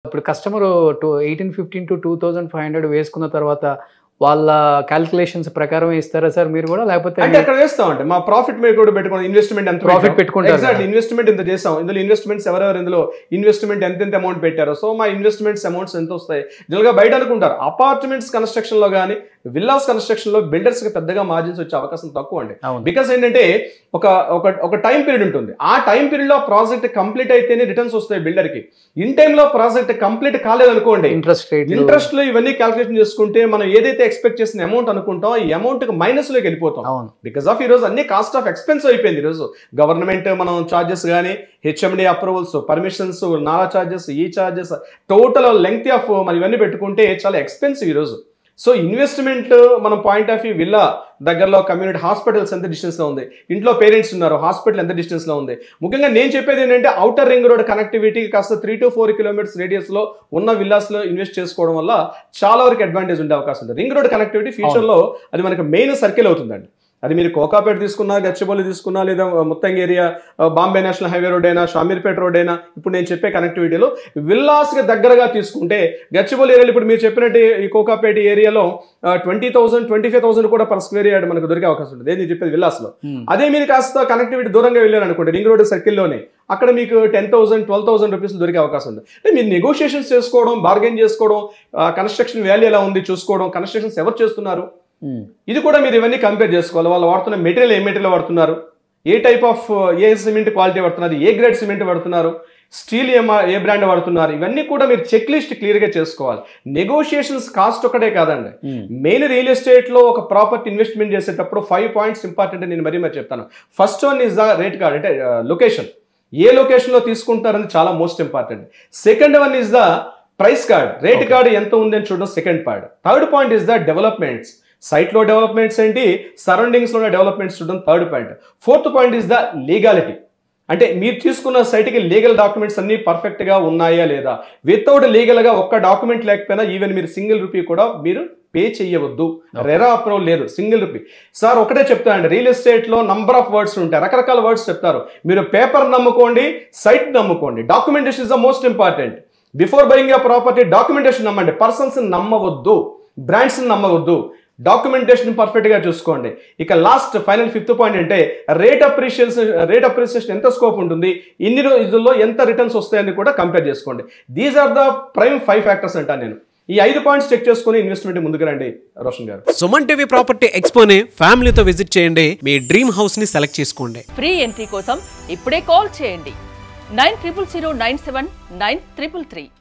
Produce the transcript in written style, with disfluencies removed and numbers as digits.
ఇప్పుడు customer 1815 to 2500 వేసుకున్న తర్వాత వాళ్ళ కాలిక్యులేషన్స్ ప్రకారం ఇస్తారా సార్ మీరు కూడా? లేకపోతే అంటే అక్కడ వేస్తామంటే మా ప్రాఫిట్ మీద కూడా పెట్టుకోండి, ఇన్వెస్ట్మెంట్ ఎంత ప్రాఫిట్ పెట్టుకుంటారు. ఎగ్జాక్ట్లీ ఇన్వెస్ట్మెంట్ ఎంత చేసాం, ఇందులో ఇన్వెస్ట్మెంట్స్ ఎవరెవరు ఇందులో ఇన్వెస్ట్మెంట్ ఎంత అమౌంట్ పెట్టారో, సో మా ఇన్వెస్ట్మెంట్స్ అమౌంట్స్ ఎంత వస్తాయి. జనరల్గా బయట అనుకుంటారు అపార్ట్మెంట్స్ కన్స్ట్రక్షన్ లో కానీ విల్లాస్ కన్స్ట్రక్షన్ లో బిల్డర్స్ కి పెద్దగా మార్జిన్స్ వచ్చే అవకాశం తక్కువ అండి. బికాస్ ఏంటంటే ఒక టైం పీరియడ్ ఉంటుంది. ఆ టైం పీరియడ్ లో ప్రాజెక్ట్ కంప్లీట్ అయితేనే రిటర్న్స్ వస్తాయి బిల్డర్ కి. ఇన్ టైమ్ లో ప్రాజెక్ట్ కంప్లీట్ కాలేదనుకోండి, ఇంట్రెస్ట్ లో ఇవన్నీ క్యాల్కులేషన్ చేసుకుంటే మనం ఏదైతే ఎక్స్పెక్ట్ చేసిన అమౌంట్ అనుకుంటాం ఈ అమౌంట్ కి మైనస్ లోకి వెళ్ళిపోతాం. బికాస్ ఆఫ్ ఈ రోజు అన్ని కాస్ట్ ఆఫ్ ఎక్స్పెన్స్ అయిపోయింది. ఈ రోజు గవర్నమెంట్ మనం చార్జెస్ కానీ హెచ్ఎండి అప్రూవల్స్, పర్మిషన్స్, నాలా చార్జెస్, ఈ చార్జెస్, టోటల్ లెంగ్త్ ఆఫ్ మనం ఇవన్నీ పెట్టుకుంటే చాలా ఎక్స్పెన్సివ్ ఈ రోజు. సో ఇన్వెస్ట్మెంట్ మనం పాయింట్ ఆఫ్ వ్యూ విల్లా దగ్గరలో కమ్యూనిటీ హాస్పిటల్స్ ఎంత డిస్టెన్స్ లో ఉంది, ఇంట్లో పేరెంట్స్ ఉన్నారు, హాస్పిటల్ ఎంత డిస్టెన్స్ లో ఉంది. ముఖ్యంగా నేను చెప్పేది ఏంటంటే ఔటర్ రింగ్ రోడ్ కనెక్టివిటీ కాస్త 3 to 4 kilometers రేడియస్ లో ఉన్న విల్లాస్ లో ఇన్వెస్ట్ చేసుకోవడం వల్ల చాలా వరకు అడ్వాంటేజ్ ఉండే అవకాశం ఉంది. రింగ్ రోడ్ కనెక్టివిటీ ఫ్యూచర్ లో అది మనకి మెయిన్ సర్కిల్ అవుతుందండి. అది మీరు కోకాపేట తీసుకున్నా, గచ్చిబౌలి తీసుకున్నా, లేదా మొత్తం area Bombay national highway road అయినా, షామీర్పేట రోడ్ అయినా, ఇప్పుడు నేను చెప్పే కనెక్టివిటీలో విల్లాస్కి దగ్గరగా తీసుకుంటే గచ్చిబౌలి ఏరియాలో ఇప్పుడు మీరు చెప్పినట్టు ఈ కోకాపేట ఏరియాలో 20,000 25,000 కూడా పర్ స్క్వేర్ యార్డ్ మనకు దొరికే అవకాశం ఉంటుంది. నేను చెప్పేది విల్లాస్లో. అదే మీరు కాస్త కనెక్టివిటీ దూరంగా వెళ్ళారు అనుకోండి, రింగ్ రోడ్ సర్కిల్లోనే, అక్కడ మీకు 10,000 12,000 రూపీస్ దొరికే అవకాశం ఉంది. అంటే మీరు నెగోషియేషన్స్ చేసుకోవడం, బార్గెన్ చేసుకోవడం, కన్స్ట్రక్షన్ వాల్యూ ఎలా ఉంది చూసుకోవడం, కన్స్ట్రక్షన్స్ ఎవరు చేస్తున్నారు ఇది కూడా మీరు ఇవన్నీ కంపేర్ చేసుకోవాలి. వాళ్ళు వాడుతున్న మెటీరియల్ ఏ మెటీరియల్ వాడుతున్నారు, ఏ టైప్ ఆఫ్ ఏ సిమెంట్ క్వాలిటీ వాడుతున్నారు, ఏ గ్రేడ్ సిమెంట్ వాడుతున్నారు, స్టీల్ ఏ బ్రాండ్ వాడుతున్నారు, ఇవన్నీ కూడా మీరు చెక్ లిస్ట్ క్లియర్గా చేసుకోవాలి. నెగోషియేషన్స్ కాస్ట్ ఒకటే కాదండి, మెయిన్ రియల్ ఎస్టేట్లో ఒక ప్రాపర్టీ ఇన్వెస్ట్మెంట్ చేసేటప్పుడు 5 points ఇంపార్టెంట్ నేను మరీ చెప్తాను. First one is the rate card, అంటే లొకేషన్, ఏ లొకేషన్లో తీసుకుంటారని చాలా most important. Second one is the price card, rate card ఎంత ఉంది అని చూడడం second point. Third point is the developments, సైట్లో డెవలప్మెంట్స్ ఏంటి, సరౌండింగ్స్లో డెవలప్మెంట్స్ చూడడం third point. Fourth point is the legality, అంటే మీరు తీసుకున్న సైట్కి లీగల్ డాక్యుమెంట్స్ అన్ని పర్ఫెక్ట్గా ఉన్నాయా లేదా. వితౌట్ లీగల్గా ఒక్క డాక్యుమెంట్ లేకపోయినా ఈవెన్ మీరు సింగిల్ రూపీ కూడా మీరు పే చేయవద్దు, రెరా అప్రూవల్ లేదు, సింగిల్ రూపీ. సార్ ఒకటే చెప్తానండి, రియల్ ఎస్టేట్లో నంబర్ ఆఫ్ వర్డ్స్ ఉంటాయి, రకరకాల వర్డ్స్ చెప్తారు. మీరు పేపర్ నమ్ముకోండి, సైట్ నమ్ముకోండి, documentation is the most important. Before buying a property documentation నమ్మండి, పర్సన్స్ నమ్మవద్దు, బ్రాండ్స్ నమ్మవద్దు, డాక్యుమెంటేషన్ పర్ఫెక్ట్గా చూసుకోండి. ఇక లాస్ట్ ఫైనల్ 5th పాయింట్ అంటే రేట్ అప్రిసియేషన్ ఎంత స్కోప్ ఉంటుంది, ఇన్ని రోజుల్లో ఎంత రిటర్న్స్ వస్తాయని కూడా కంపేర్ చేసుకోండి. These are the prime 5 factors అంటాను నేను. ఈ 5 points చెక్ చేసుకుని ఇన్వెస్ట్మెంట్ ముందుకు రండి రోషన్ గారు. సుమన్ టీవీ ప్రాపర్టీ ఎక్స్పోని ఫ్యామిలీతో విజిట్ చేయండి, మీ డ్రీమ్ హౌస్ ని సెలెక్ట్ చేసుకోండి. ఫ్రీ ఎంట్రీ కోసం ఇప్పుడే కాల్ చేయండి 9000979333.